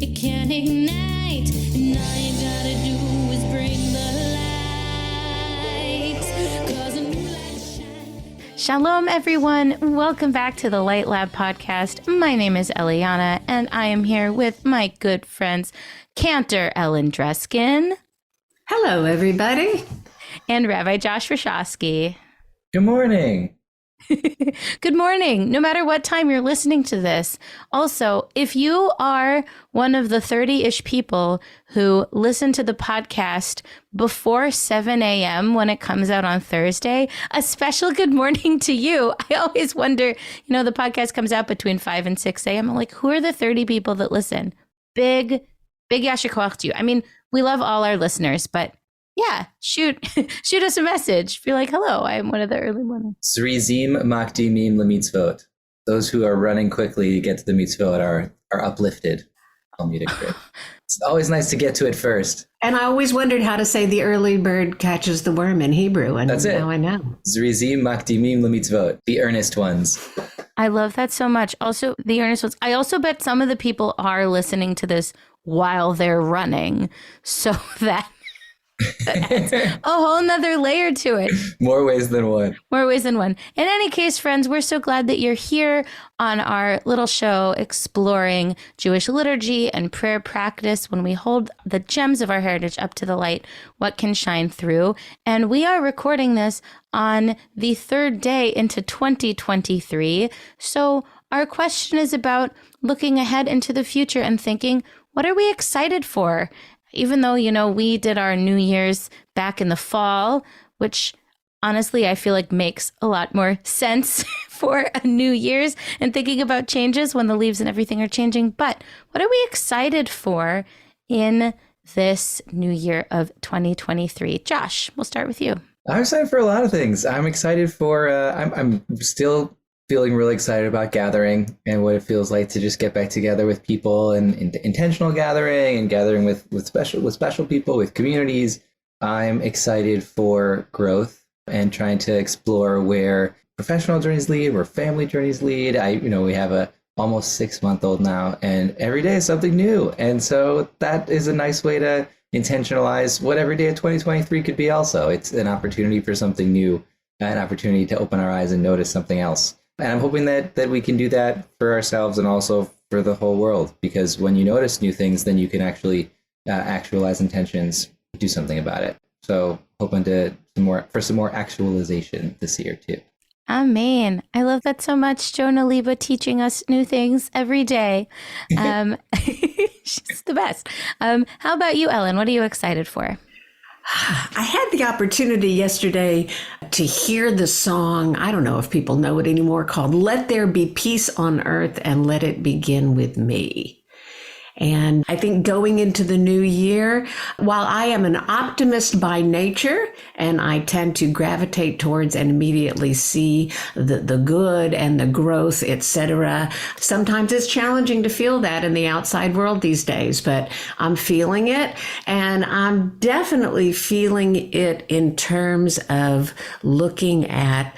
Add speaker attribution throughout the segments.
Speaker 1: it can ignite, and all you gotta do is bring the light, 'cause a new light shines.
Speaker 2: Shalom, everyone. Welcome back to the Light Lab podcast. My name is Eliana, and I am here with my good friends, Cantor Ellen Dreskin.
Speaker 3: Hello, everybody.
Speaker 2: And Rabbi Josh Rashosky.
Speaker 4: Good morning.
Speaker 2: Good morning, no matter what time you're listening to this. Also, if you are one of the 30-ish people who listen to the podcast before 7 a.m. when it comes out on Thursday, a special good morning to you. I always wonder, the podcast comes out between 5 and 6 a.m. I'm like, who are the 30 people that listen? Big yasher koach to you. I mean, we love all our listeners, but yeah, shoot us a message. Be like, hello, I'm one of the early mornings.
Speaker 4: Zrizim makdimim lemitzvot. Those who are running quickly to get to the mitzvot are uplifted. It's always nice to get to it first.
Speaker 3: And I always wondered how to say the early bird catches the worm in Hebrew, and
Speaker 4: that's it.
Speaker 3: Now I know.
Speaker 4: Zrizim makdimim lemitzvot. The earnest ones.
Speaker 2: I love that so much. Also, the earnest ones. I also bet some of the people are listening to this while they're running, so that adds a whole nother layer to it.
Speaker 4: More ways than one.
Speaker 2: More ways than one. In any case, friends, we're so glad that you're here on our little show exploring Jewish liturgy and prayer practice when we hold the gems of our heritage up to the light, what can shine through. And we are recording this on the third day into 2023. So our question is about looking ahead into the future and thinking, what are we excited for? Even though, we did our New Year's back in the fall, which honestly, I feel like makes a lot more sense for a New Year's and thinking about changes when the leaves and everything are changing. But what are we excited for in this new year of 2023? Josh, we'll start with you.
Speaker 4: I'm excited for a lot of things. I'm excited for, I'm still feeling really excited about gathering and what it feels like to just get back together with people and intentional gathering and gathering with special people, with communities. I'm excited for growth and trying to explore where professional journeys lead, where family journeys lead. We have a almost 6-month-old now, and every day is something new. And so that is a nice way to intentionalize what every day of 2023 could be also. It's an opportunity for something new, an opportunity to open our eyes and notice something else. And I'm hoping that we can do that for ourselves and also for the whole world, because when you notice new things, then you can actually actualize intentions, do something about it. So hoping for some more actualization this year too.
Speaker 2: Amen. I love that so much. Jonah Leba teaching us new things every day. She's the best. How about you, Ellen? What are you excited for?
Speaker 3: I had the opportunity yesterday to hear the song, I don't know if people know it anymore, called Let There Be Peace on Earth and Let It Begin With Me. And I think going into the new year, while I am an optimist by nature, and I tend to gravitate towards and immediately see the good and the growth, etc., sometimes it's challenging to feel that in the outside world these days, but I'm feeling it. And I'm definitely feeling it in terms of looking at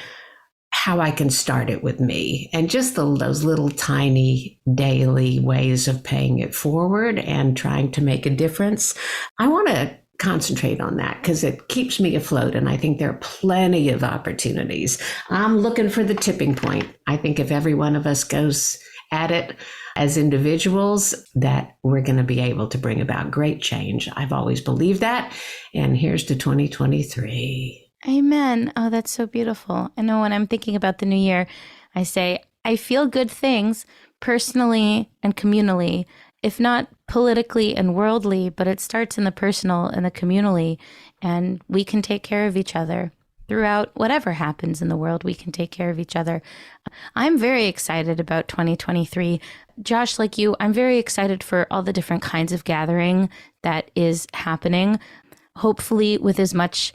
Speaker 3: how I can start it with me and just those little tiny daily ways of paying it forward and trying to make a difference. I want to concentrate on that because it keeps me afloat, and I think there are plenty of opportunities. I'm looking for the tipping point. I think if every one of us goes at it as individuals, that we're going to be able to bring about great change. I've always believed that, and here's to 2023.
Speaker 2: Amen. Oh, that's so beautiful. I know when I'm thinking about the new year, I say, I feel good things personally and communally, if not politically and worldly, but it starts in the personal and the communally, and we can take care of each other. Throughout whatever happens in the world, we can take care of each other. I'm very excited about 2023. Josh, like you, I'm very excited for all the different kinds of gathering that is happening, hopefully with as much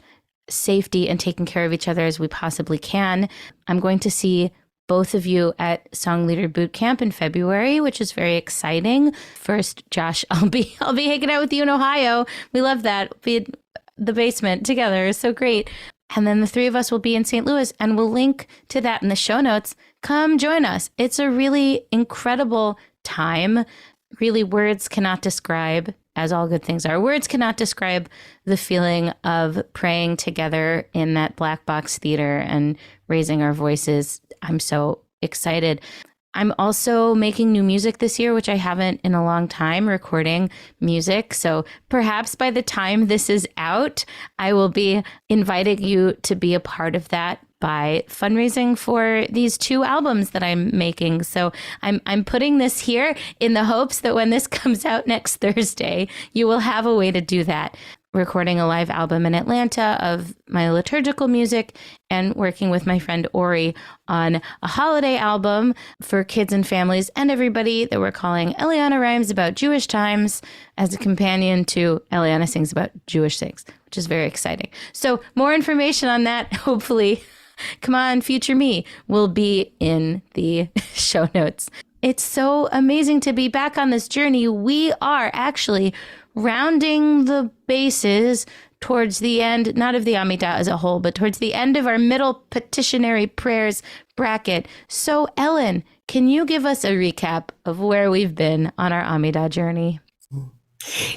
Speaker 2: safety and taking care of each other as we possibly can. I'm going to see both of you at Song Leader Boot Camp in February, which is very exciting. First, Josh, I'll be hanging out with you in Ohio. We love that. We'll be in the basement together. It's so great. And then the three of us will be in St. Louis, and we'll link to that in the show notes. Come join us. It's a really incredible time. really words cannot describe, as all good things are, words cannot describe the feeling of praying together in that black box theater and raising our voices. I'm so excited. I'm also making new music this year, which I haven't in a long time, recording music. So perhaps by the time this is out, I will be inviting you to be a part of that by fundraising for these 2 albums that I'm making. So I'm putting this here in the hopes that when this comes out next Thursday, you will have a way to do that. Recording a live album in Atlanta of my liturgical music and working with my friend Ori on a holiday album for kids and families and everybody that we're calling Eliana Rhymes About Jewish Times as a companion to Eliana Sings About Jewish Things, which is very exciting. So more information on that, hopefully, come on, future me, will be in the show notes. It's so amazing to be back on this journey. We are actually rounding the bases towards the end, not of the Amidah as a whole, but towards the end of our middle petitionary prayers bracket. So, Ellen, can you give us a recap of where we've been on our Amidah journey?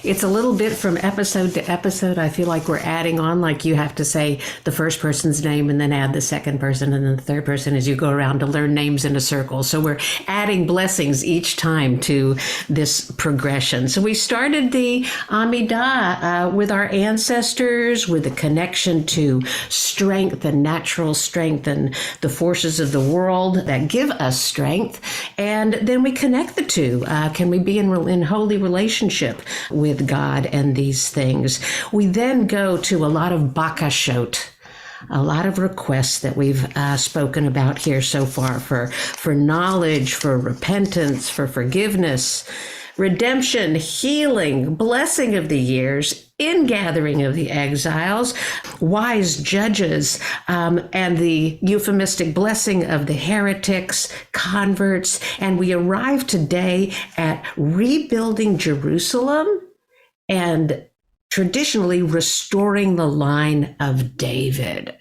Speaker 3: It's a little bit from episode to episode. I feel like we're adding on, like you have to say the first person's name and then add the second person and then the third person as you go around to learn names in a circle. So we're adding blessings each time to this progression. So we started the Amidah with our ancestors, with a connection to strength and natural strength and the forces of the world that give us strength. And then we connect the two. Can we be in holy relationship with God and these things? We then go to a lot of bakashot, a lot of requests that we've spoken about here so far for knowledge, for repentance, for forgiveness, redemption, healing, blessing of the years, ingathering of the exiles, wise judges, and the euphemistic blessing of the heretics, converts. And we arrive today at rebuilding Jerusalem and traditionally restoring the line of David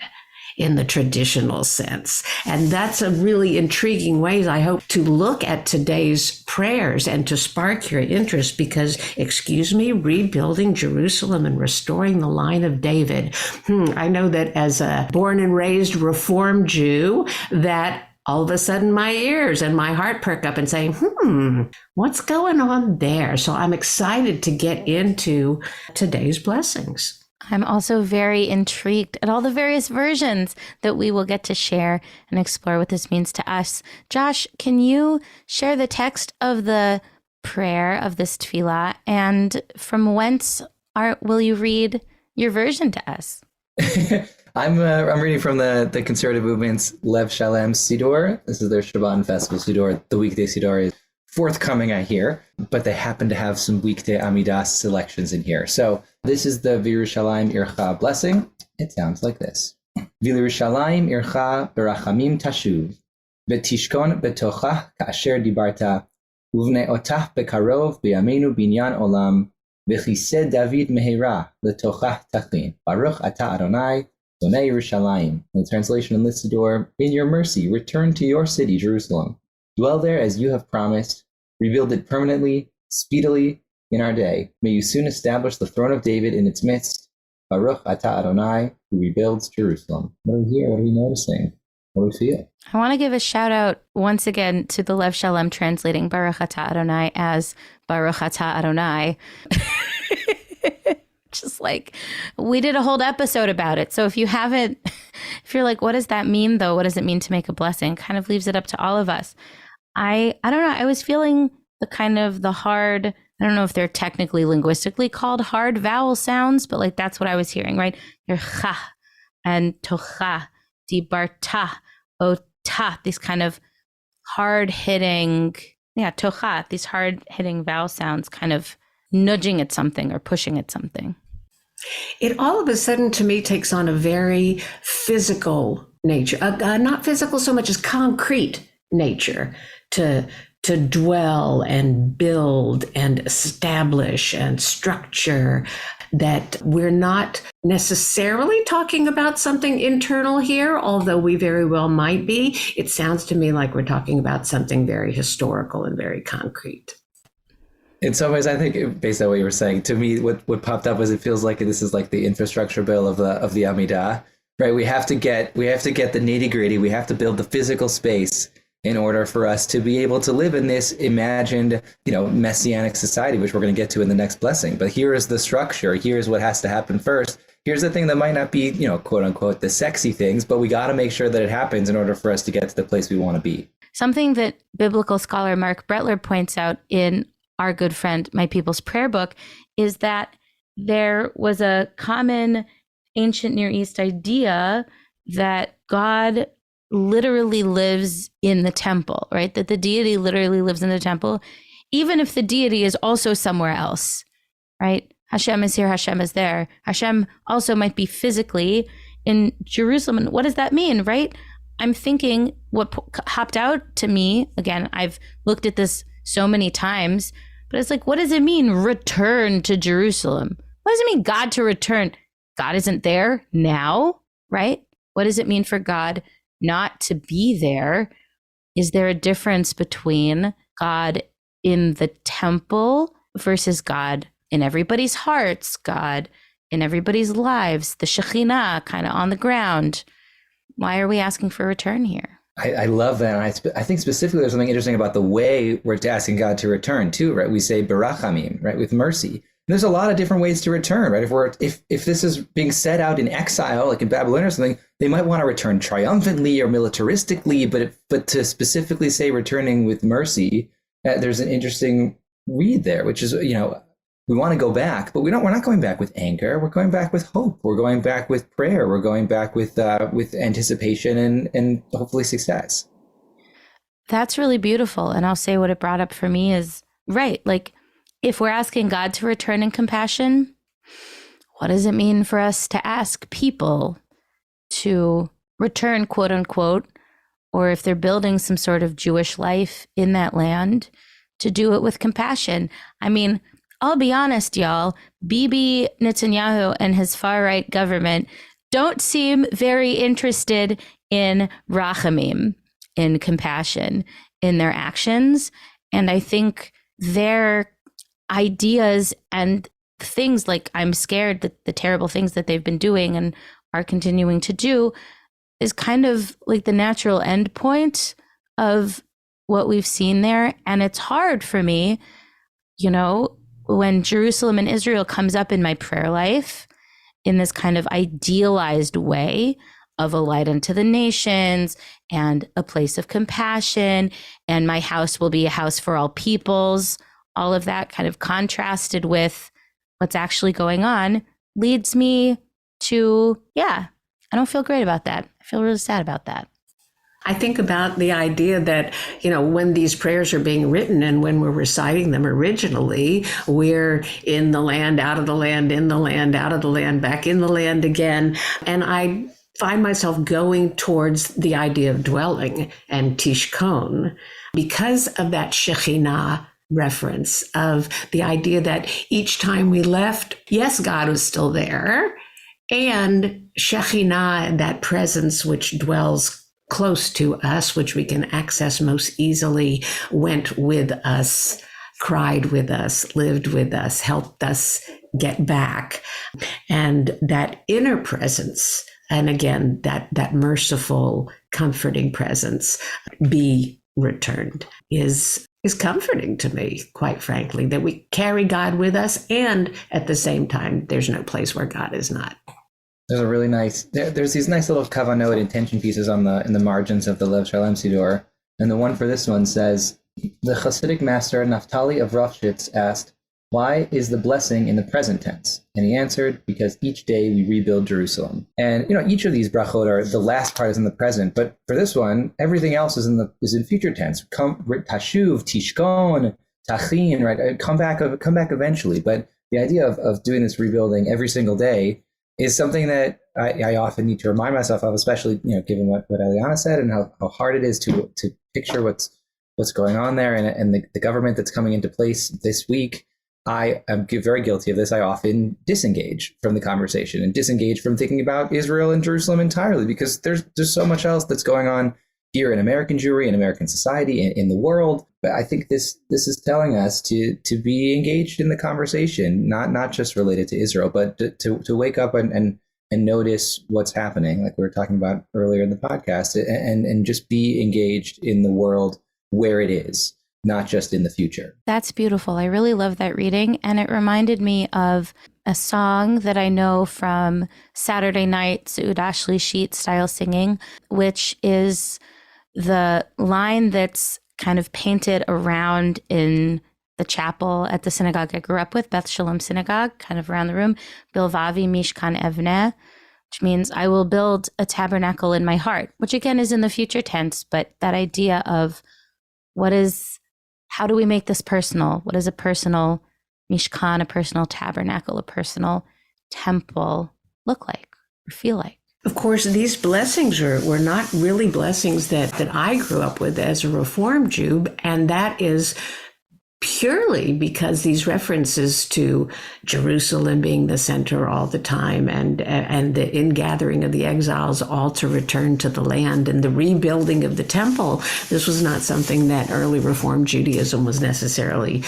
Speaker 3: in the traditional sense. And that's a really intriguing way, I hope, to look at today's prayers and to spark your interest because, rebuilding Jerusalem and restoring the line of David. I know that as a born and raised Reformed Jew, that all of a sudden my ears and my heart perk up and say, what's going on there? So I'm excited to get into today's blessings.
Speaker 2: I'm also very intrigued at all the various versions that we will get to share and explore what this means to us. Josh, can you share the text of the prayer of this tefillah, and from whence will you read your version to us?
Speaker 4: I'm reading from the conservative movement's Lev Shalem Siddur. This is their Shabbat and Festival Siddur. The weekday Siddur is forthcoming, I hear, but they happen to have some weekday Amidah selections in here. So this is the V'Yerushalayim Ircha blessing. It sounds like this. V'Yerushalayim Ircha Berachamim Tashuv, V'Tishkon Betocha Ka'asher Dibarta, Uvne'otah Bekarov B'Yameinu Binyan Olam, V'Chised David Mehera L'Tochah Tachin, Baruch Ata Adonai, Donei Yerushalayim. The translation in this Siddur, in your mercy, return to your city, Jerusalem. Dwell there as you have promised. Rebuild it permanently, speedily, in our day. May you soon establish the throne of David in its midst. Baruch Ata Adonai, who rebuilds Jerusalem. What do we hear? What are we noticing? What do we feel?
Speaker 2: I want to give a shout out once again to the Lev Shalem translating Baruch Ata Adonai as Baruch Ata Adonai. Just like, we did a whole episode about it. So if you haven't, if you're like, what does that mean though? What does it mean to make a blessing? Kind of leaves it up to all of us. I don't know. I was feeling the hard, I don't know if they're technically linguistically called hard vowel sounds, but like that's what I was hearing, right? Your cha and tocha, dibarta, ota, these kind of hard hitting, tocha, these hard hitting vowel sounds kind of nudging at something or pushing at something.
Speaker 3: It all of a sudden to me takes on a very physical nature, not physical so much as concrete nature, to dwell and build and establish and structure, that we're not necessarily talking about something internal here, although we very well might be. It sounds to me like we're talking about something very historical and very concrete.
Speaker 4: In some ways, I think based on what you were saying, to me, what popped up was it feels like this is like the infrastructure bill of the Amidah, right? We have to get the nitty gritty. We have to build the physical space in order for us to be able to live in this imagined, messianic society, which we're going to get to in the next blessing. But here is the structure. Here's what has to happen first. Here's the thing that might not be, quote unquote, the sexy things, but we got to make sure that it happens in order for us to get to the place we want to be.
Speaker 2: Something that biblical scholar Mark Brettler points out in Our Good Friend, My People's Prayer Book, is that there was a common ancient Near East idea that God literally lives in the temple, right? That the deity literally lives in the temple, even if the deity is also somewhere else, right? Hashem is here, Hashem is there. Hashem also might be physically in Jerusalem. And what does that mean, right? I'm thinking what hopped out to me, again, I've looked at this so many times, but it's like, what does it mean, return to Jerusalem? What does it mean, God to return? God isn't there now, right? What does it mean for God not to be there? Is there a difference between God in the temple versus God in everybody's hearts, God in everybody's lives, the Shekhinah kind of on the ground? Why are we asking for a return here?
Speaker 4: I love that. And I think specifically there's something interesting about the way we're asking God to return too, right? We say barachamim, right? With mercy. And there's a lot of different ways to return, right? If this is being set out in exile, like in Babylon or something, they might want to return triumphantly or militaristically, but to specifically say returning with mercy, there's an interesting read there, which is, we want to go back, but we're not going back with anger. We're going back with hope. We're going back with prayer. We're going back with anticipation and hopefully success.
Speaker 2: That's really beautiful. And I'll say what it brought up for me is, right, like if we're asking God to return in compassion, what does it mean for us to ask people to return, quote unquote, or if they're building some sort of Jewish life in that land, to do it with compassion? I mean, I'll be honest, y'all, Bibi Netanyahu and his far-right government don't seem very interested in rachamim, in compassion, in their actions. And I think their ideas and things like I'm scared that the terrible things that they've been doing and are continuing to do is kind of like the natural end point of what we've seen there. And it's hard for me, when Jerusalem and Israel comes up in my prayer life in this kind of idealized way of a light unto the nations and a place of compassion, and my house will be a house for all peoples, all of that kind of contrasted with what's actually going on leads me to, I don't feel great about that. I feel really sad about that.
Speaker 3: I think about the idea that, when these prayers are being written and when we're reciting them originally, we're in the land, out of the land, in the land, out of the land, back in the land again. And I find myself going towards the idea of dwelling and tishkon because of that Shekhinah reference, of the idea that each time we left, yes, God was still there. And Shekhinah, that presence which dwells close to us, which we can access most easily, went with us, cried with us, lived with us, helped us get back. And that inner presence, and again, that merciful, comforting presence, be returned, is comforting to me, quite frankly, that we carry God with us, and at the same time, there's no place where God is not.
Speaker 4: There's these nice little kavanot intention pieces in the margins of the Lev Shalem Siddur. And the one for this one says, the Hasidic master Naftali of Rovshitz asked, why is the blessing in the present tense? And he answered, because each day we rebuild Jerusalem. And, each of these brachot are, the last part is in the present. But for this one, everything else is in future tense. Tashuv, tishkon, tachin, right? Come back eventually. But the idea of doing this rebuilding every single day is something that I often need to remind myself of, especially, given what Eliana said and how hard it is to picture what's going on there and the government that's coming into place this week. I am very guilty of this. I often disengage from the conversation and disengage from thinking about Israel and Jerusalem entirely, because there's so much else that's going on here in American Jewry, in American society, in the world. But I think this is telling us to be engaged in the conversation, not just related to Israel, but to wake up and notice what's happening, like we were talking about earlier in the podcast, and just be engaged in the world where it is, not just in the future.
Speaker 2: That's beautiful. I really love that reading. And it reminded me of a song that I know from Saturday night, Su'ud Ashley Sheet style singing, which is the line that's kind of painted around in the chapel at the synagogue I grew up with, Beth Shalom Synagogue, kind of around the room, Bilvavi Mishkan Evneh, which means I will build a tabernacle in my heart, which again is in the future tense, but that idea of how do we make this personal? What is a personal Mishkan, a personal tabernacle, a personal temple look like or feel like?
Speaker 3: Of course, these blessings were not really blessings that I grew up with as a Reform Jew, and that is purely because these references to Jerusalem being the center all the time, and the ingathering of the exiles all to return to the land, and the rebuilding of the temple, this was not something that early Reform Judaism was necessarily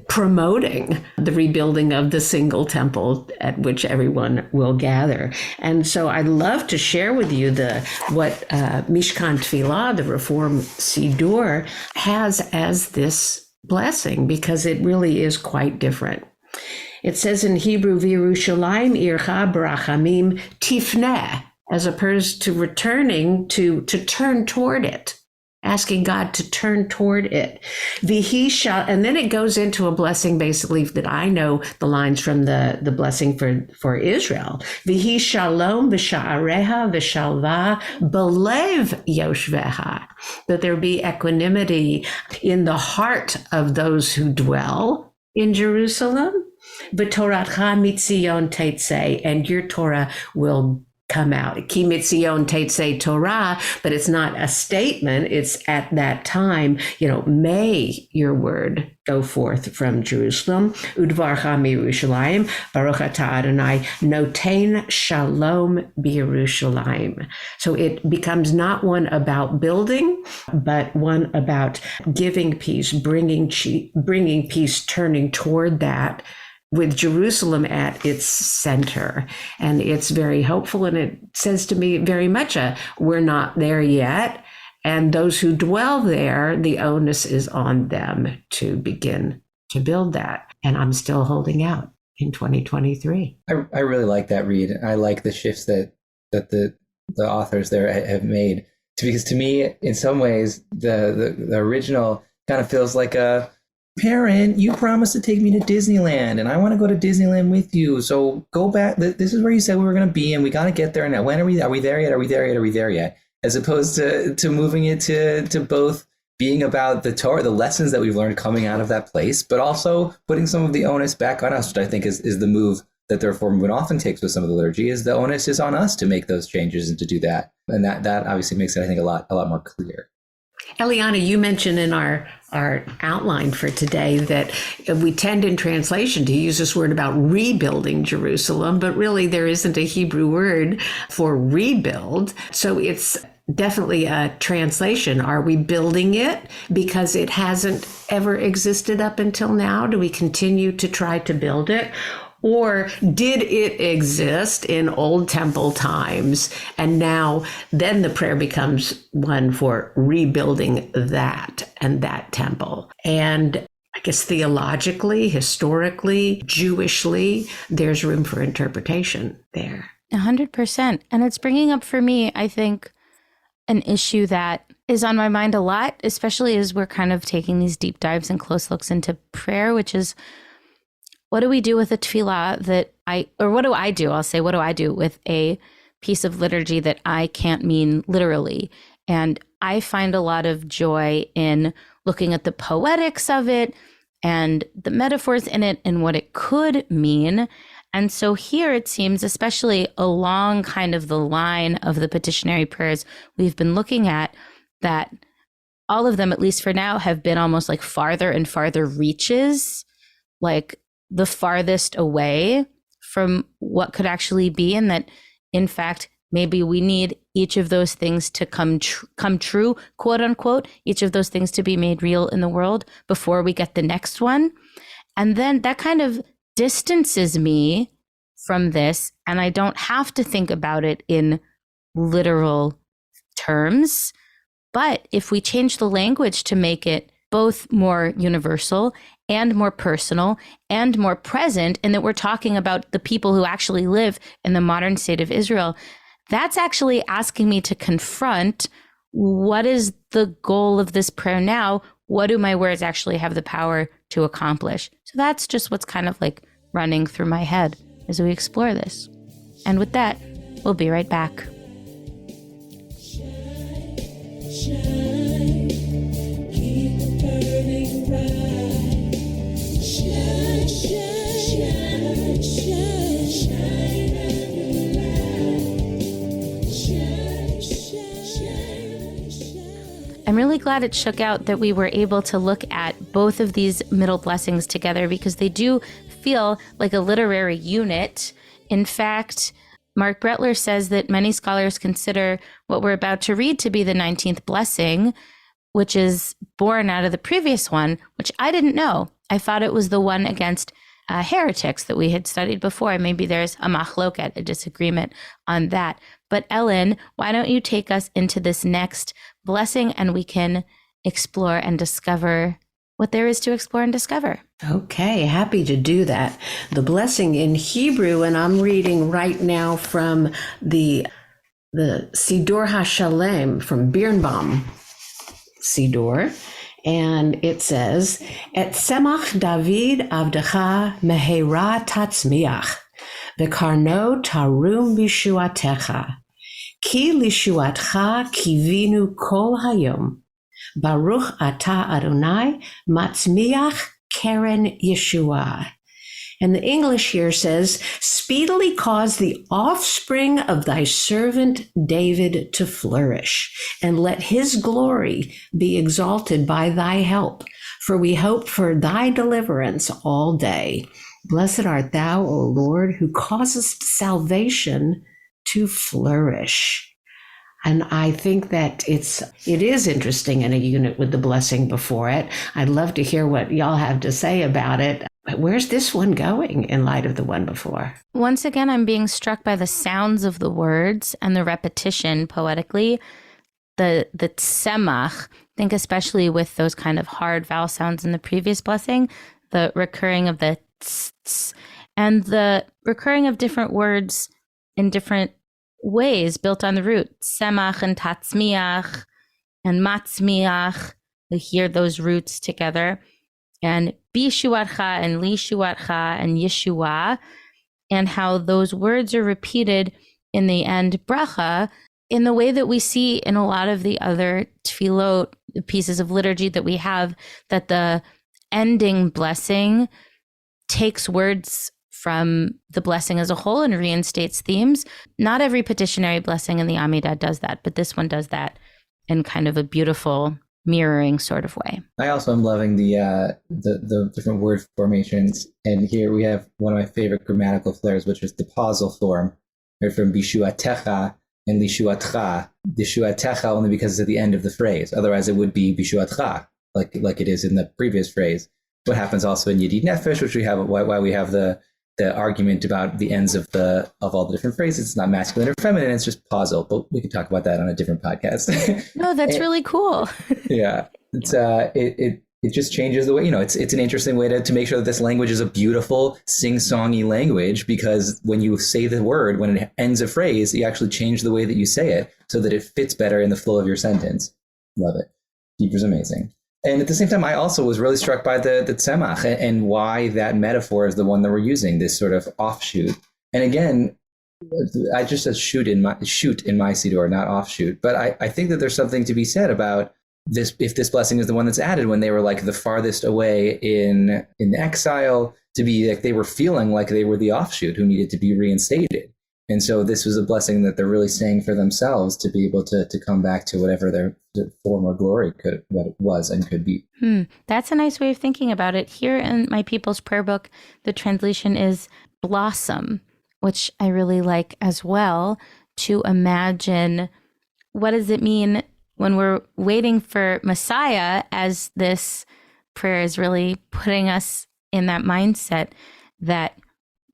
Speaker 3: promoting, the rebuilding of the single temple at which everyone will gather. And so I'd love to share with you what Mishkan Tefillah, the Reform Siddur, has as this blessing, because it really is quite different. It says in Hebrew, V'Yerushalayim ircha b'rachamim tifneh, as opposed to returning to turn toward it, asking God to turn toward it. V'hi shall, and then it goes into a blessing basically that I know the lines from the blessing for Israel. V'hi shalom v'sha'areha v'shalva b'lev yoshveha, that there be equanimity in the heart of those who dwell in Jerusalem. V'toratcha mitzion tetzeh, and your Torah will come out. Ki mitzion tetzeh Torah, but it's not a statement. It's at that time, may your word go forth from Jerusalem. Udvarcha miYerushalayim, Baruch atah Adonai, noten shalom b'Yerushalayim. So it becomes not one about building, but one about giving peace, bringing peace, turning toward that, with Jerusalem at its center. And it's very hopeful. And it says to me very much, we're not there yet. And those who dwell there, the onus is on them to begin to build that. And I'm still holding out in 2023.
Speaker 4: I really like that read. I like the shifts that the authors there have made. Because to me, in some ways, the original kind of feels like a, parent, you promised to take me to Disneyland, and I want to go to Disneyland with you. So go back. This is where you said we were going to be, and we got to get there. Now, when are we there yet? Are we there yet? Are we there yet? As opposed to moving it to both being about the Torah, the lessons that we've learned coming out of that place, but also putting some of the onus back on us, which I think is the move that the Reform movement often takes with some of the liturgy, is the onus is on us to make those changes and to do that. And that obviously makes it, I think, a lot more clear.
Speaker 3: Eliana, you mentioned in our outline for today that we tend in translation to use this word about rebuilding Jerusalem, but really there isn't a Hebrew word for rebuild. So it's definitely a translation. Are we building it because it hasn't ever existed up until now? Do we continue to try to build it? Or did it exist in old temple times? And now then the prayer becomes one for rebuilding that and that temple. And I guess theologically, historically, Jewishly, there's room for interpretation there.
Speaker 2: 100%. And it's bringing up for me, I think, an issue that is on my mind a lot, especially as we're kind of taking these deep dives and close looks into prayer, which is, what do we do with a tefillah what do I do? I'll say, what do I do with a piece of liturgy that I can't mean literally? And I find a lot of joy in looking at the poetics of it and the metaphors in it and what it could mean. And so here it seems, especially along kind of the line of the petitionary prayers we've been looking at, that all of them, at least for now, have been almost like farther and farther reaches, like the farthest away from what could actually be, and that in fact maybe we need each of those things to come true, quote unquote, each of those things to be made real in the world before we get the next one. And then that kind of distances me from this, and I don't have to think about it in literal terms. But if we change the language to make it both more universal and more personal and more present, and that we're talking about the people who actually live in the modern state of Israel, that's actually asking me to confront, what is the goal of this prayer now? What do my words actually have the power to accomplish? So that's just what's kind of like running through my head as we explore this. And with that, we'll be right back.
Speaker 1: Shine, keep burning bright. Shine, shine, shine, shine, shine a new light. Shine, shine, shine.
Speaker 2: I'm really glad it shook out that we were able to look at both of these middle blessings together, because they do feel like a literary unit. In fact, Mark Brettler says that many scholars consider what we're about to read to be the 19th blessing, which is born out of the previous one, which I didn't know. I thought it was the one against heretics that we had studied before. Maybe there's a machloket, a disagreement on that. But Ellen, why don't you take us into this next blessing, and we can explore and discover what there is to explore and discover.
Speaker 3: Okay, happy to do that. The blessing in Hebrew, and I'm reading right now from the Siddur HaShalem from Birnbaum Siddur, and it says, Et semach David avdecha mehera tatzmiach, v'karno tarum bishuatecha, ki lishuatcha kivinu kol hayom, Baruch atah Adonai matzmiach keren Yeshua. And the English here says, speedily cause the offspring of thy servant David to flourish, and let his glory be exalted by thy help. For we hope for thy deliverance all day. Blessed art thou, O Lord, who causest salvation to flourish. And I think that it is interesting in a unit with the blessing before it. I'd love to hear what y'all have to say about it. But where's this one going in light of the one before?
Speaker 2: Once again, I'm being struck by the sounds of the words and the repetition poetically. The tsemach, I think especially with those kind of hard vowel sounds in the previous blessing, the recurring of the tss, and the recurring of different words in different ways built on the root. Semach and tatzmiach and matzmiach, we hear those roots together. And bishuatcha and lishuatcha and Yeshua, and how those words are repeated in the end bracha in the way that we see in a lot of the other tefillot, pieces of liturgy that we have, that the ending blessing takes words from the blessing as a whole and reinstates themes. Not every petitionary blessing in the Amidah does that, but this one does that in kind of a beautiful mirroring sort of way.
Speaker 4: I also am loving the different word formations, and here we have one of my favorite grammatical flares, which is the pausal form, right, from bishuatecha and lishuatcha. Bishuatecha only because it's at the end of the phrase. Otherwise, it would be bishuatcha, like it is in the previous phrase. What happens also in Yedid Nefesh, which we have, why we have the argument about the ends of all the different phrases. It's not masculine or feminine, it's just pausal, but we could talk about that on a different podcast.
Speaker 2: No, that's really cool.
Speaker 4: Yeah, it's it just changes the way, it's an interesting way to make sure that this language is a beautiful sing-songy language, because when you say the word, when it ends a phrase, you actually change the way that you say it so that it fits better in the flow of your sentence. Love it. Hebrew's amazing. And at the same time, I also was really struck by the tzemach and why that metaphor is the one that we're using, this sort of offshoot. And again, I just said shoot in my siddur, not offshoot. But I think that there's something to be said about this, if this blessing is the one that's added when they were like the farthest away in exile, to be like they were feeling like they were the offshoot who needed to be reinstated. And so this was a blessing that they're really saying for themselves, to be able to come back to whatever their former glory was and could be.
Speaker 2: That's a nice way of thinking about it. Here in my People's Prayer Book, the translation is blossom, which I really like as well. to imagine what does it mean when we're waiting for Messiah, as this prayer is really putting us in that mindset that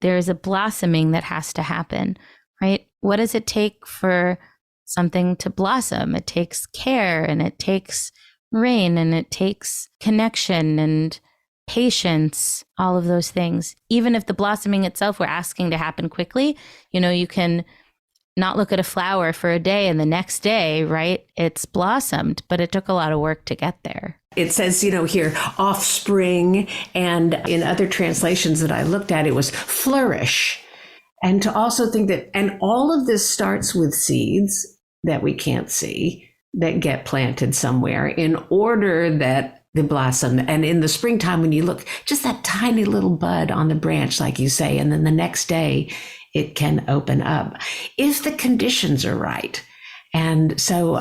Speaker 2: there's a blossoming that has to happen, right? What does it take for something to blossom? It takes care, and it takes rain, and it takes connection and patience, all of those things. Even if the blossoming itself we're asking to happen quickly, you can not look at a flower for a day and the next day, right, it's blossomed, but it took a lot of work to get there.
Speaker 3: It says, here, offspring, and in other translations that I looked at, it was flourish. And to also think that, and all of this starts with seeds that we can't see, that get planted somewhere in order that they blossom. And in the springtime, when you look, just that tiny little bud on the branch, like you say, and then the next day, it can open up if the conditions are right. And so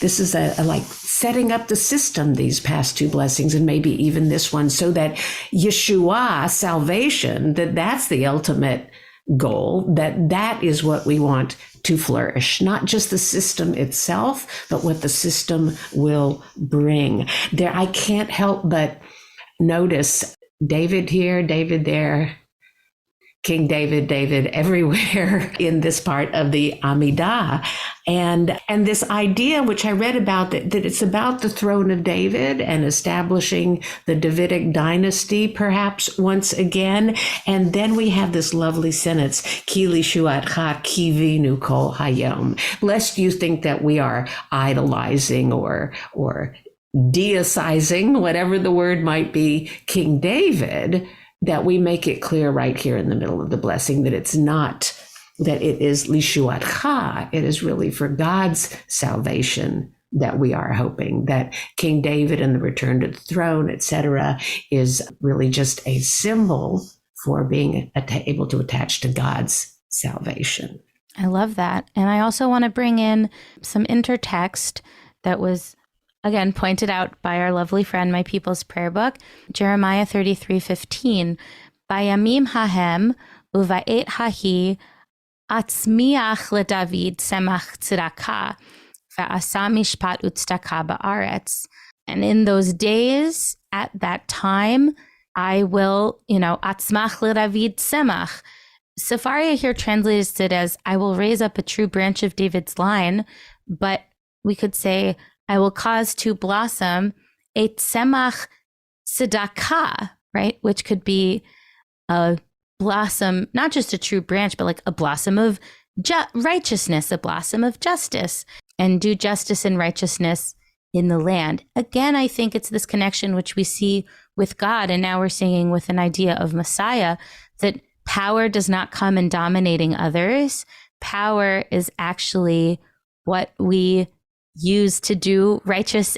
Speaker 3: this is a like setting up the system, these past two blessings, and maybe even this one, so that Yeshua, salvation, that's the ultimate goal, that is what we want to flourish, not just the system itself, but what the system will bring. There, I can't help but notice David here, David there, King David, David everywhere in this part of the Amidah. And this idea, which I read about, that it's about the throne of David and establishing the Davidic dynasty, perhaps once again. And then we have this lovely sentence, Ki lishuatcha kivinu kol hayom, lest you think that we are idolizing or deicizing, whatever the word might be, King David, that we make it clear right here in the middle of the blessing that it's not, that it is lishuatcha, it is really for God's salvation that we are hoping, that King David and the return to the throne, etc., is really just a symbol for being able to attach to God's salvation.
Speaker 2: I love that. And I also want to bring in some intertext that was again pointed out by our lovely friend, My People's Prayer Book, Jeremiah 33:15. Bayamim hahem uva'et hahi atzmiach leDavid semach tzedakah ve'asa mishpat utzedakah ba'aretz. And in those days, at that time, I will, atzmach leDavid semach. Sefaria here translates it as, I will raise up a true branch of David's line, but we could say, I will cause to blossom a tzemach tzedakah, right? Which could be a blossom, not just a true branch, but like a blossom of righteousness, a blossom of justice, and do justice and righteousness in the land. Again, I think it's this connection which we see with God, and now we're seeing with an idea of Messiah, that power does not come in dominating others. Power is actually what we use to do righteousness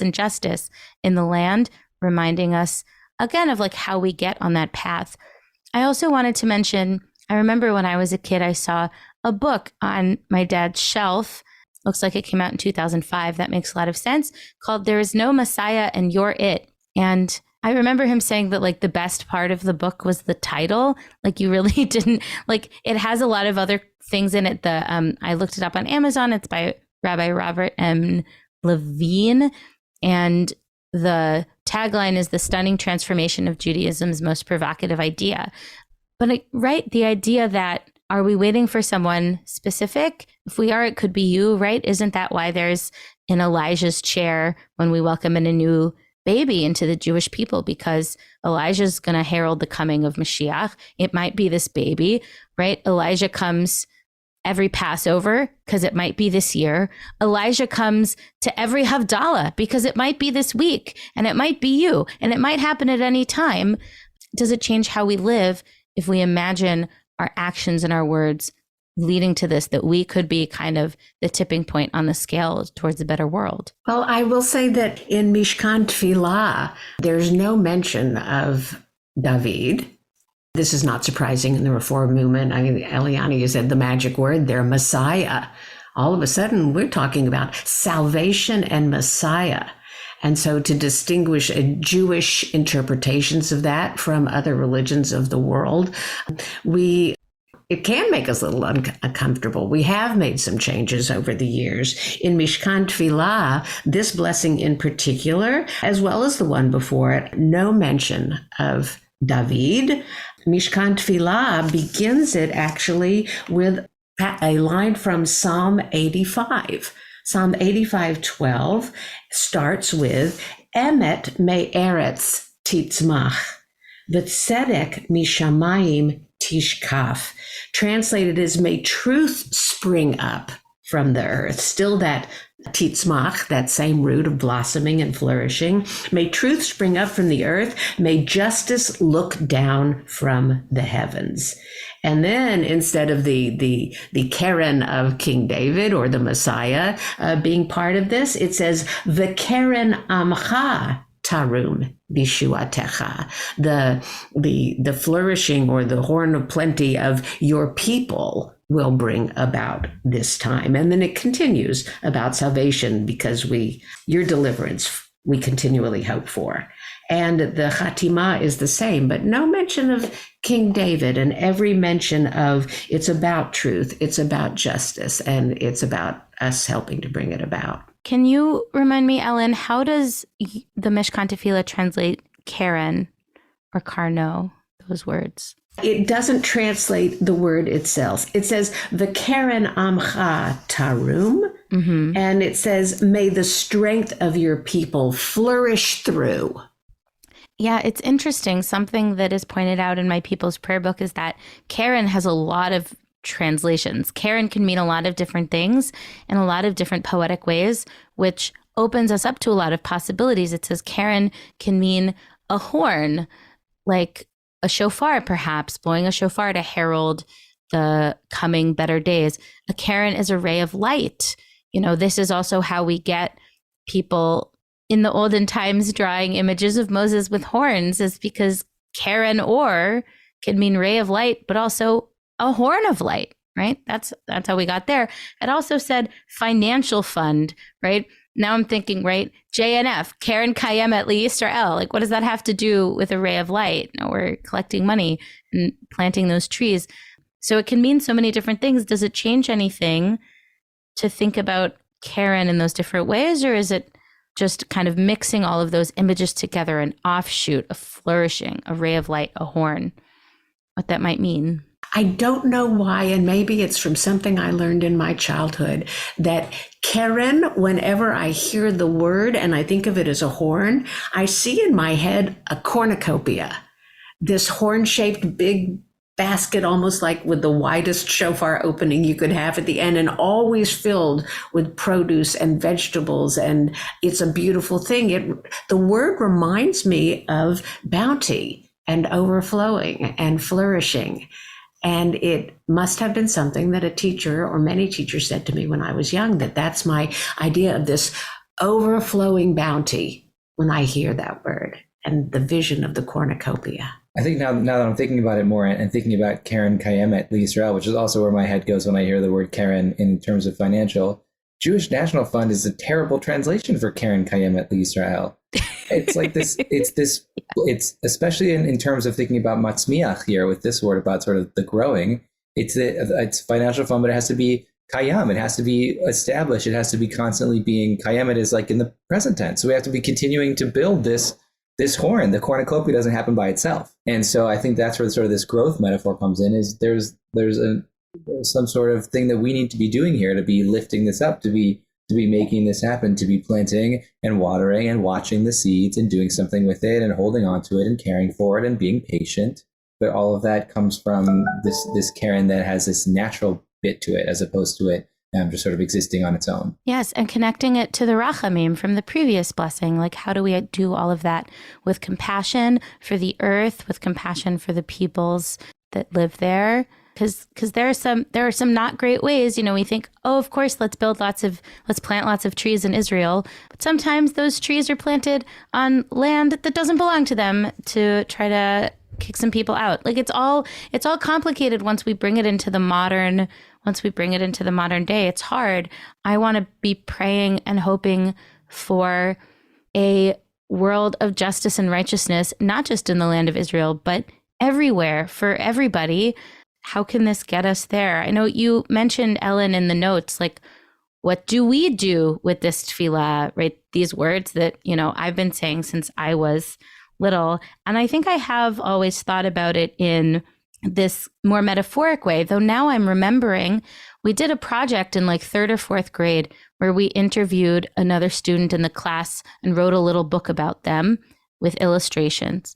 Speaker 2: and justice in the land, reminding us again of like how we get on that path. I also wanted to mention, I remember when I was a kid, I saw a book on my dad's shelf. Looks like it came out in 2005. That makes a lot of sense, called There Is No Messiah and You're It. And I remember him saying that like the best part of the book was the title. Like you really didn't, like it has a lot of other things in it. I looked it up on Amazon. It's by Rabbi Robert M. Levine. And the tagline is the stunning transformation of Judaism's most provocative idea. But right, the idea that, are we waiting for someone specific? If we are, it could be you, right? Isn't that why there's in Elijah's chair when we welcome in a new baby into the Jewish people? Because Elijah's going to herald the coming of Mashiach. It might be this baby, right? Elijah comes every Passover because it might be this year. Elijah comes to every Havdalah because it might be this week, and it might be you, and it might happen at any time. Does it change how we live if we imagine our actions and our words leading to this, that we could be kind of the tipping point on the scale towards a better world? Well,
Speaker 3: I will say that in Mishkan Tefillah, there's no mention of David. This is not surprising in the Reform movement. I mean, Eliana, you said the magic word there, Messiah. All of a sudden, we're talking about salvation and Messiah. And so to distinguish Jewish interpretations of that from other religions of the world, it can make us a little uncomfortable. We have made some changes over the years. In Mishkan Tefillah, this blessing in particular, as well as the one before it, no mention of David. Mishkan Tefillah begins it actually with a line from Psalm 85. Psalm 85:12 starts with Emet me'eretz titzmach, v'tzedek mishamayim tishkaf. Translated as may truth spring up from the earth. Still that titzmach, that same root of blossoming and flourishing. May truth spring up from the earth. May justice look down from the heavens. And then instead of the Karen of King David or the Messiah being part of this, it says, V'Karen Amcha Tarum Bishuatecha, the flourishing or the horn of plenty of your people will bring about this time. And then it continues about salvation because your deliverance we continually hope for. And the Chatima is the same, but no mention of King David, and every mention of it's about truth, it's about justice, and it's about us helping to bring it about.
Speaker 2: Can you remind me, Ellen, how does the Mishkan Tefillah translate Karen or Carno, those words?
Speaker 3: It doesn't translate the word itself. It says, the Karen Amcha Tarum, and it says, may the strength of your people flourish through.
Speaker 2: Yeah, it's interesting. Something that is pointed out in my People's Prayer Book is that Karen has a lot of translations. Karen can mean a lot of different things in a lot of different poetic ways, which opens us up to a lot of possibilities. It says Karen can mean a horn, like a shofar, perhaps, blowing a shofar to herald the coming better days. A Karen is a ray of light. You know, this is also how we get people in the olden times drawing images of Moses with horns, is because Karen or can mean ray of light, but also a horn of light, right? That's how we got there. It also said financial fund, right? Now I'm thinking, right, JNF, Karen Kayemet Yisrael. Like, what does that have to do with a ray of light? No, we're collecting money and planting those trees. So it can mean so many different things. Does it change anything to think about Karen in those different ways, or is it just kind of mixing all of those images together, an offshoot, a flourishing, a ray of light, a horn, what that might mean?
Speaker 3: I don't know why, and maybe it's from something I learned in my childhood, that Karen, whenever I hear the word and I think of it as a horn, I see in my head a cornucopia, this horn-shaped big basket, almost like with the widest shofar opening you could have at the end, and always filled with produce and vegetables. And it's a beautiful thing. The word reminds me of bounty and overflowing and flourishing. And it must have been something that a teacher or many teachers said to me when I was young, that's my idea of this overflowing bounty when I hear that word and the vision of the cornucopia.
Speaker 4: I think now that I'm thinking about it more and thinking about Karen Kayemet Yisrael, which is also where my head goes when I hear the word Karen in terms of financial, Jewish National Fund is a terrible translation for Karen Kayemet Yisrael. It's like this, it's especially in terms of thinking about matzmiach here with this word about sort of the growing, it's financial fund, but it has to be kayam. It has to be established. It has to be constantly being kayemet is like in the present tense. So we have to be continuing to build this horn. The cornucopia doesn't happen by itself. And so I think that's where sort of this growth metaphor comes in, is there's some sort of thing that we need to be doing here to be lifting this up, to be making this happen, to be planting and watering and watching the seeds and doing something with it and holding on to it and caring for it and being patient. But all of that comes from this Karen that has this natural bit to it, as opposed to it just sort of existing on its own.
Speaker 2: Yes, and connecting it to the Rachamim from the previous blessing. Like, how do we do all of that with compassion for the earth, with compassion for the peoples that live there? Because there are some not great ways. You know, we think, oh, of course, let's plant lots of trees in Israel. But sometimes those trees are planted on land that doesn't belong to them to try to kick some people out. Like, it's all complicated once we bring it into the modern day. It's hard. I want to be praying and hoping for a world of justice and righteousness, not just in the land of Israel, but everywhere, for everybody. how can this get us there? I know you mentioned, Ellen, in the notes, like, what do we do with this tefillah, right? These words that, I've been saying since I was little. And I think I have always thought about it in this more metaphoric way, though now I'm remembering we did a project in like third or fourth grade where we interviewed another student in the class and wrote a little book about them with illustrations.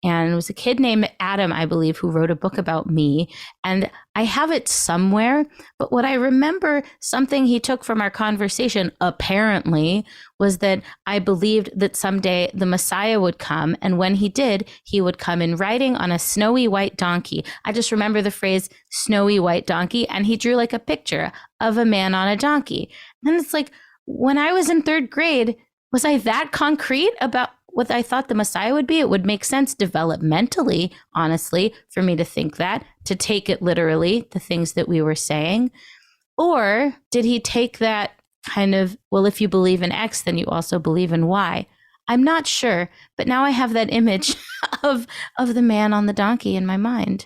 Speaker 2: And it was a kid named Adam, I believe, who wrote a book about me. And I have it somewhere. But what I remember, something he took from our conversation, apparently, was that I believed that someday the Messiah would come. And when he did, he would come in riding on a snowy white donkey. I just remember the phrase snowy white donkey. And he drew like a picture of a man on a donkey. And it's like, when I was in third grade, was I that concrete about what I thought the Messiah would be? It would make sense developmentally, honestly, for me to think that, to take it literally, the things that we were saying. Or did he take that kind of, well, if you believe in X, then you also believe in Y? I'm not sure, but now I have that image of the man on the donkey in my mind.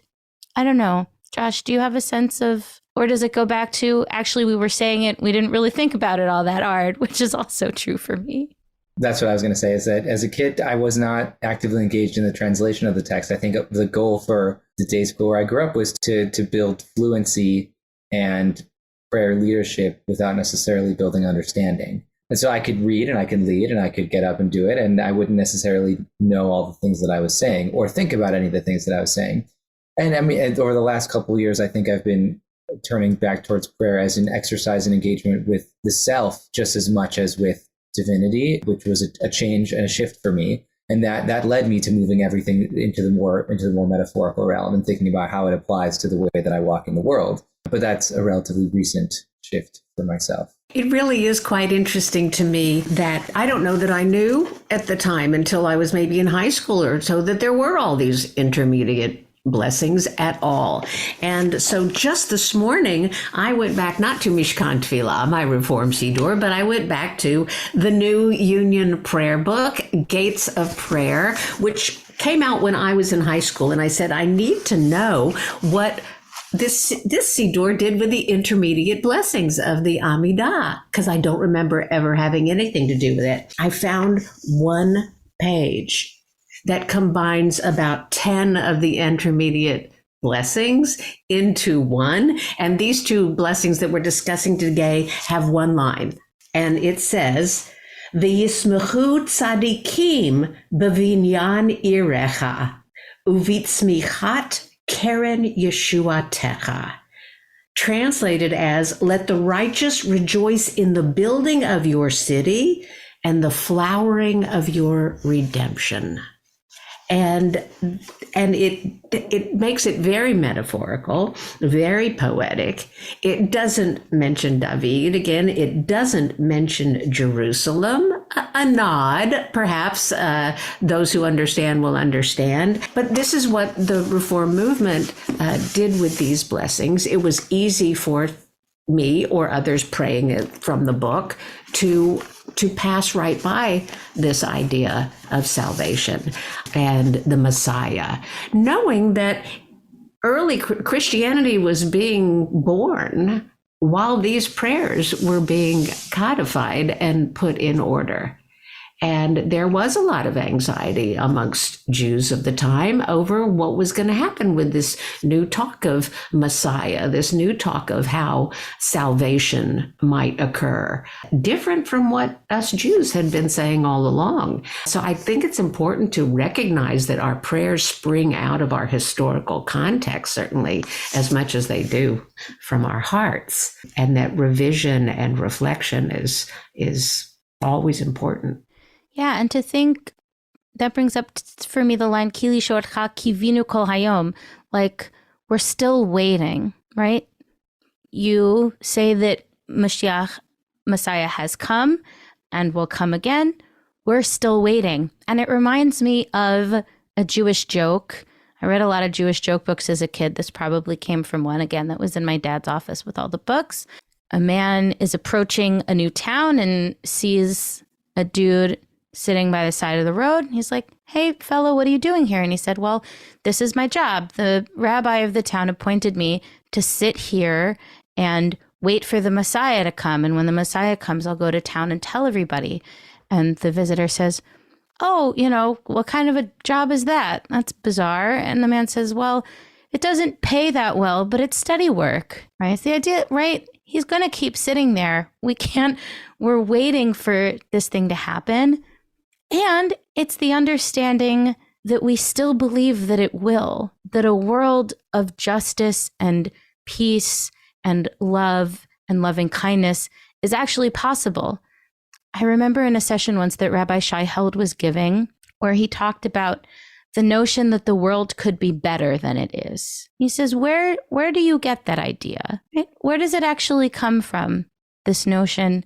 Speaker 2: I don't know. Josh, do you have a sense of, or does it go back to, actually, we were saying it, we didn't really think about it all that hard, which is also true for me.
Speaker 4: That's what I was going to say, is that as a kid, I was not actively engaged in the translation of the text. I think the goal for the day school where I grew up was to build fluency and prayer leadership without necessarily building understanding. And so I could read and I could lead and I could get up and do it. And I wouldn't necessarily know all the things that I was saying or think about any of the things that I was saying. And I mean, over the last couple of years, I think I've been turning back towards prayer as an exercise and engagement with the self just as much as with divinity, which was a change and a shift for me. And that led me to moving everything into the more metaphorical realm and thinking about how it applies to the way that I walk in the world. But that's a relatively recent shift for myself.
Speaker 3: It really is quite interesting to me that I don't know that I knew at the time until I was maybe in high school or so that there were all these intermediate blessings at all. And so just this morning, I went back not to Mishkan Tefillah, my Reform Siddur, but I went back to the New Union Prayer Book, Gates of Prayer, which came out when I was in high school. And I said, I need to know what this Siddur did with the intermediate blessings of the Amidah, because I don't remember ever having anything to do with it. I found one page that combines about 10 of the intermediate blessings into one. And these two blessings that we're discussing today have one line. And it says, V'yismechu tzadikim b'vinyan irecha, uvitzmichat keren yeshuatecha. Translated as, let the righteous rejoice in the building of your city and the flowering of your redemption. And it makes it very metaphorical, very poetic. It doesn't mention David. Again, it doesn't mention Jerusalem. A nod, perhaps those who understand will understand. But this is what the Reform movement did with these blessings. It was easy for me or others praying it from the book to pass right by this idea of salvation and the Messiah, knowing that early Christianity was being born while these prayers were being codified and put in order. And there was a lot of anxiety amongst Jews of the time over what was going to happen with this new talk of Messiah, this new talk of how salvation might occur, different from what us Jews had been saying all along. So I think it's important to recognize that our prayers spring out of our historical context, certainly as much as they do from our hearts, and that revision and reflection is always important.
Speaker 2: Yeah, and to think, that brings up for me the line, Kili shortcha kivinu kol hayom, like we're still waiting, right? You say that Messiah has come and will come again. We're still waiting. And it reminds me of a Jewish joke. I read a lot of Jewish joke books as a kid. This probably came from one, again, that was in my dad's office with all the books. A man is approaching a new town and sees a dude sitting by the side of the road. He's like, "Hey, fellow, what are you doing here?" And he said, "Well, this is my job. The rabbi of the town appointed me to sit here and wait for the Messiah to come. And when the Messiah comes, I'll go to town and tell everybody." And the visitor says, "Oh, what kind of a job is that? That's bizarre." And the man says, "Well, it doesn't pay that well, but it's steady work," right? It's the idea, right? He's going to keep sitting there. We're waiting for this thing to happen. And it's the understanding that we still believe that it will, that a world of justice and peace and love and loving kindness is actually possible. I remember in a session once that Rabbi Shai Held was giving, where he talked about the notion that the world could be better than it is. He says, where do you get that idea? Right? Where does it actually come from? This notion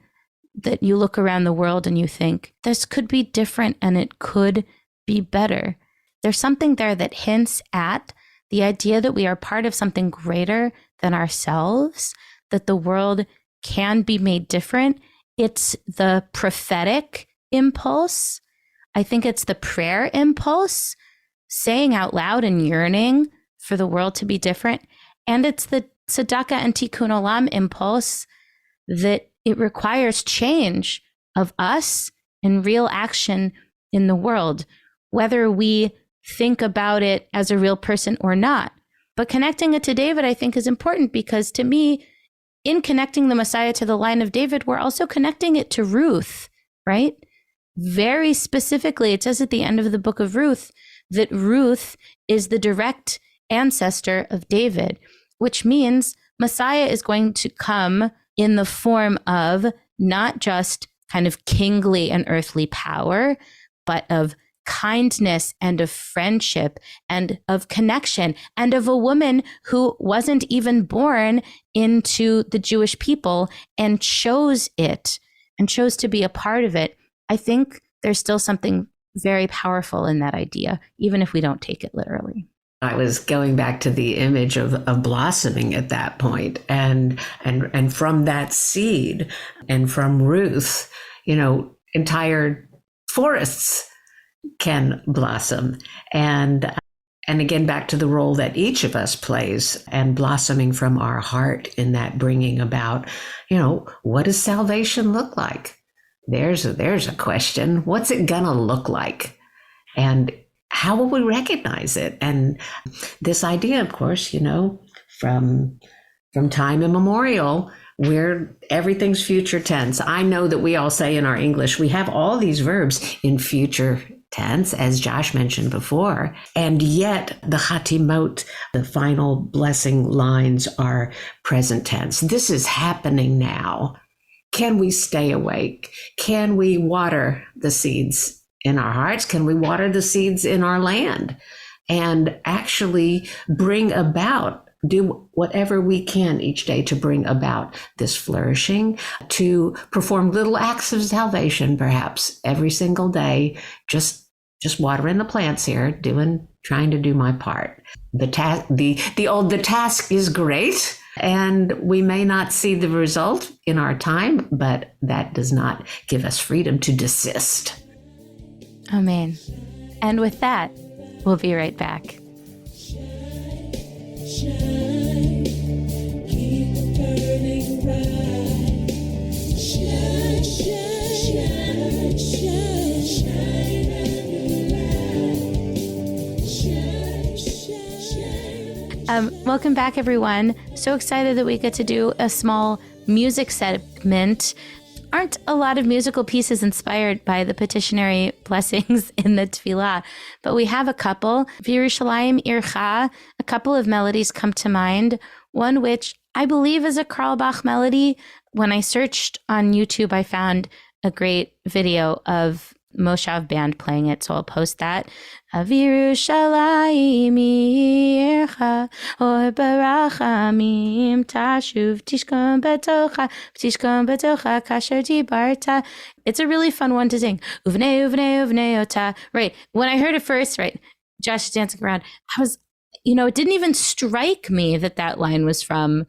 Speaker 2: that you look around the world and you think this could be different and it could be better. There's something there that hints at the idea that we are part of something greater than ourselves, that the world can be made different. It's the prophetic impulse. I think it's the prayer impulse, saying out loud and yearning for the world to be different. And it's the tzedakah and tikkun olam impulse that it requires change of us and real action in the world, whether we think about it as a real person or not. But connecting it to David, I think, is important because to me, in connecting the Messiah to the line of David, we're also connecting it to Ruth, right? Very specifically, it says at the end of the book of Ruth that Ruth is the direct ancestor of David, which means Messiah is going to come in the form of not just kind of kingly and earthly power, but of kindness and of friendship and of connection and of a woman who wasn't even born into the Jewish people and chose it and chose to be a part of it. I think there's still something very powerful in that idea, even if we don't take it literally.
Speaker 3: I was going back to the image of blossoming at that point, and from that seed and from Ruth, entire forests can blossom. And again, back to the role that each of us plays and blossoming from our heart in that bringing about, what does salvation look like? There's a question. What's it gonna look like? And how will we recognize it? And this idea, of course, from time immemorial, where everything's future tense. I know that we all say in our English, we have all these verbs in future tense, as Josh mentioned before. And yet the Hatimot, the final blessing lines, are present tense. This is happening now. Can we stay awake? Can we water the seeds in our hearts? Can we water the seeds in our land and actually bring about, do whatever we can each day to bring about this flourishing, to perform little acts of salvation, perhaps every single day, just watering the plants here, trying to do my part. The task is great, and we may not see the result in our time, but that does not give us freedom to desist.
Speaker 2: Amen. And with that, we'll be right back.
Speaker 1: Shine, keep burning bright. Shine, shine, shine, shine, shine, shine, shine.
Speaker 2: Welcome back, everyone. So excited that we get to do a small music segment. Aren't a lot of musical pieces inspired by the petitionary blessings in the Tefillah, but we have a couple. V'Yerushalayim Ircha, a couple of melodies come to mind, one which I believe is a Carl Bach melody. When I searched on YouTube, I found a great video of Moshav Band playing it, so I'll post that. V'Yerushalayim Ircha, or barachamim tashuv tishkon betocha kasher dibarta. It's a really fun one to sing. Uvnei ota. Right. When I heard it first, right, Josh dancing around, I was, it didn't even strike me that line was from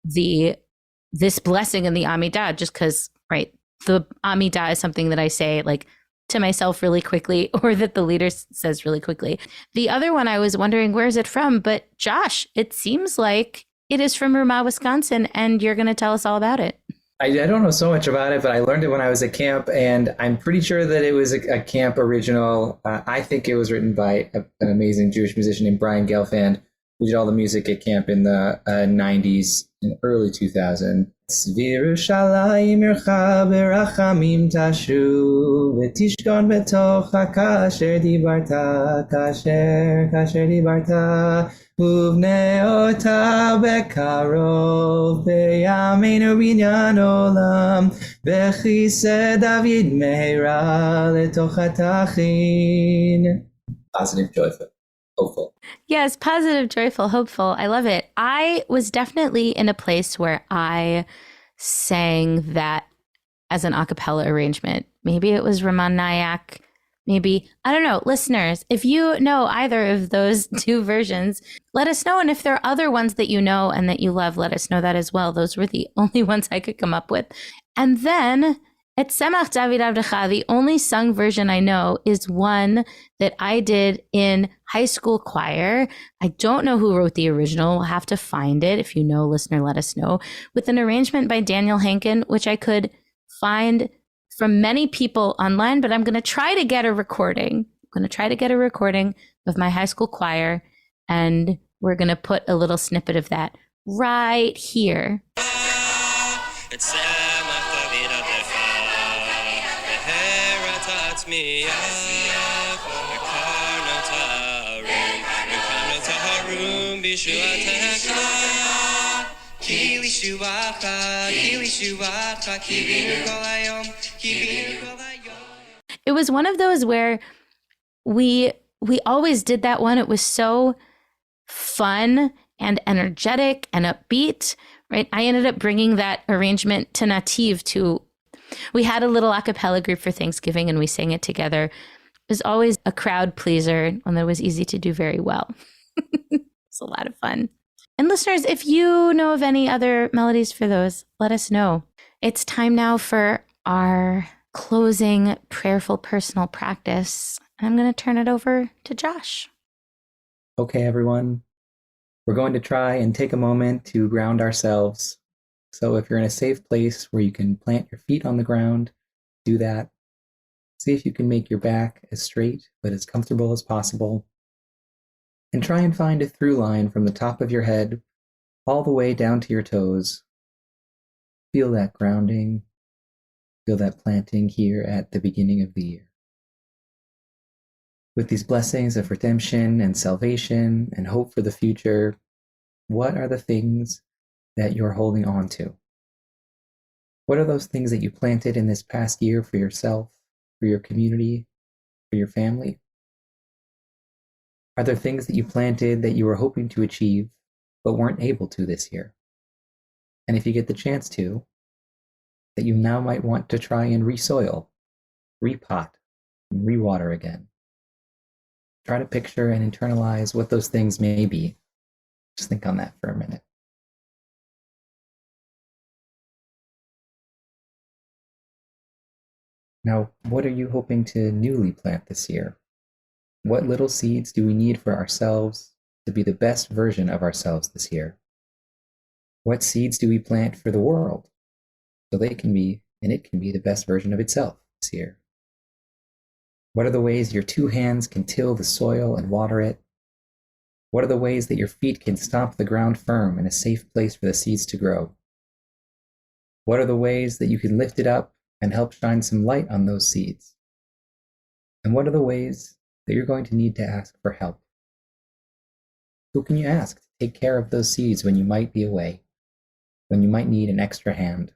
Speaker 2: this blessing in the Amidah, just because, right, the Amidah is something that I say like to myself really quickly or that the leader says really quickly. The other one, I was wondering, where is it from? But Josh, it seems like it is from Rumah, Wisconsin, and you're going to tell us all about it.
Speaker 4: I don't know so much about it, but I learned it when I was at camp, and I'm pretty sure that it was a camp original. I think it was written by an amazing Jewish musician named Brian Gelfand, who did all the music at camp in the 90s and early 2000s. V'Yerushalayim ircha berachamim tashu v'tishkon betocha kasher dibarta kasher dibarta uvnei ota bekarov beyameinu binyan olam v'chised David meira letoch hatachin. Positive, joyful, hopeful.
Speaker 2: Yes, positive, joyful, hopeful. I love it. I was definitely in a place where I sang that as an a cappella arrangement. Maybe it was Raman Nayak. Maybe, I don't know. Listeners, if you know either of those two versions, let us know. And if there are other ones that you know and that you love, let us know that as well. Those were the only ones I could come up with. And then at Semach David Avdecha, the only sung version I know is one that I did in high school choir. I don't know who wrote the original. We'll have to find it. If you know, listener, let us know. With an arrangement by Daniel Hankin, which I could find from many people online, but I'm going to try to get a recording. I'm going to try to get a recording of my high school choir, and we're going to put a little snippet of that right here. It was one of those where we always did that one. It was so fun and energetic and upbeat, right? I ended up bringing that arrangement to Nativ too. We had a little a cappella group for Thanksgiving and we sang it together. It was always a crowd pleaser, and that was easy to do very well. It's a lot of fun. And listeners, if you know of any other melodies for those, let us know. It's time now for our closing prayerful personal practice. I'm going to turn it over to Josh.
Speaker 4: Okay, everyone. We're going to try and take a moment to ground ourselves. So if you're in a safe place where you can plant your feet on the ground, do that. See if you can make your back as straight but as comfortable as possible. And try and find a through line from the top of your head all the way down to your toes. Feel that grounding. Feel that planting here at the beginning of the year. With these blessings of redemption and salvation and hope for the future, what are the things that you're holding on to? What are those things that you planted in this past year for yourself, for your community, for your family? Are there things that you planted that you were hoping to achieve but weren't able to this year? And if you get the chance to, that you now might want to try and resoil, repot, and rewater again. Try to picture and internalize what those things may be. Just think on that for a minute. Now, what are you hoping to newly plant this year? What little seeds do we need for ourselves to be the best version of ourselves this year? What seeds do we plant for the world so they can be, and it can be, the best version of itself this year? What are the ways your two hands can till the soil and water it? What are the ways that your feet can stomp the ground firm in a safe place for the seeds to grow? What are the ways that you can lift it up and help shine some light on those seeds? And what are the ways that you're going to need to ask for help? Who can you ask to take care of those seeds when you might be away, when you might need an extra hand?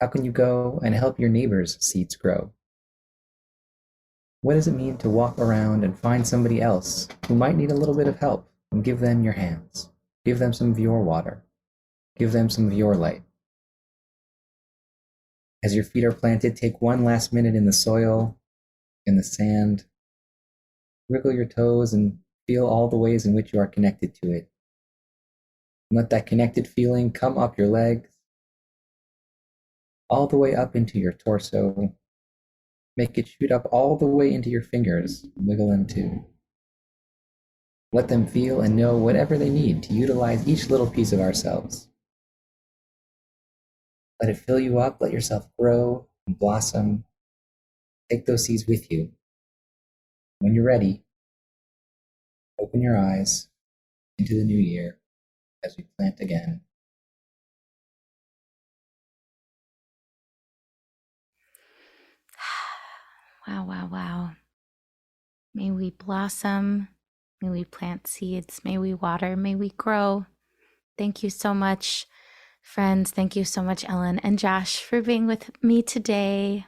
Speaker 4: How can you go and help your neighbor's seeds grow? What does it mean to walk around and find somebody else who might need a little bit of help and give them your hands, give them some of your water, give them some of your light? As your feet are planted, take one last minute in the soil, in the sand. Wiggle your toes and feel all the ways in which you are connected to it. And let that connected feeling come up your legs, all the way up into your torso, Make it shoot up all the way into your fingers. Wiggle them too. Let them feel and know whatever they need to utilize each little piece of ourselves. Let it fill you up. Let yourself grow and blossom. Take those seeds with you. When you're ready, open your eyes into the new year as we plant again.
Speaker 2: Wow, wow, wow. May we blossom. May we plant seeds. May we water. May we grow. Thank you so much, friends. Thank you so much, Ellen and Josh, for being with me today.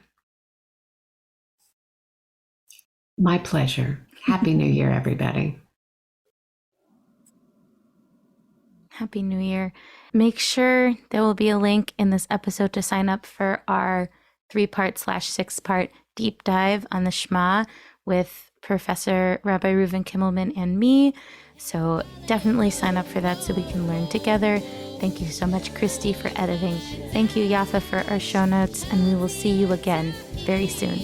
Speaker 3: My pleasure. Happy New Year, everybody.
Speaker 2: Happy New Year. Make sure there will be a link in this episode to sign up for our 3-part/6-part deep dive on the Shema with Professor Rabbi Reuven Kimmelman and me. So definitely sign up for that so we can learn together. Thank you so much, Christy, for editing. Thank you, Yafa, for our show notes, and we will see you again very soon.